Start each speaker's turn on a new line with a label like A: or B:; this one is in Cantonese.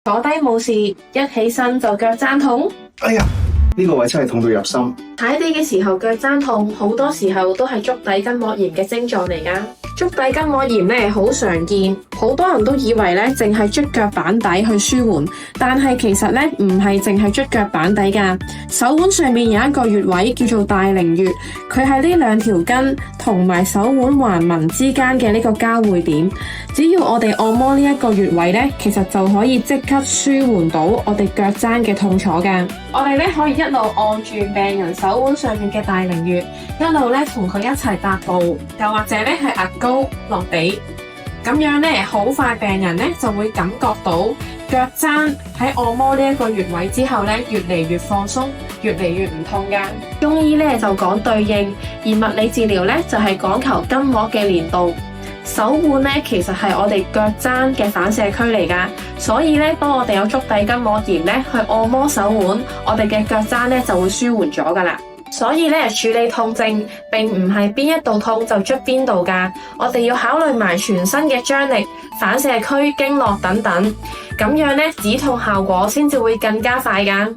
A: 坐低冇事，一起身就腳踭痛。
B: 哎呀，呢個位真係痛到入心。
A: 踩地嘅時候腳踭痛，好多時候都係足底筋膜炎嘅症狀嚟㗎。足底筋膜炎咧好常見，好多人都以為咧淨係捽腳板底去舒緩，但係其實咧唔係淨係捽腳板底㗎。手腕上面有一個穴位叫做大陵穴，佢係呢兩條筋同埋手腕橫紋之間嘅呢個交匯點。只要我哋按摩呢一個穴位咧，其實就可以即刻舒緩到我哋腳踭嘅痛楚㗎。我哋咧可以一路按住病人手腕上面嘅大陵穴，一路咧同佢一齊踏步，又或者咧係壓高落地，咁樣咧好快病人咧就會感覺到腳踭喺按摩呢一個穴位之後咧越嚟越放鬆，越嚟越唔痛㗎。中醫咧就講對應，而物理治療咧就係講求筋膜嘅連動。手腕咧其實係我哋腳踭嘅反射區嚟㗎，所以咧當我哋有足底筋膜炎咧去按摩手腕，我哋嘅腳踭咧就會舒緩咗㗎啦。所以咧處理痛症並唔係邊一度痛就捽邊度㗎，我哋要考慮埋全身嘅張力、反射區、經絡等等，咁樣咧止痛效果先至會更加快㗎。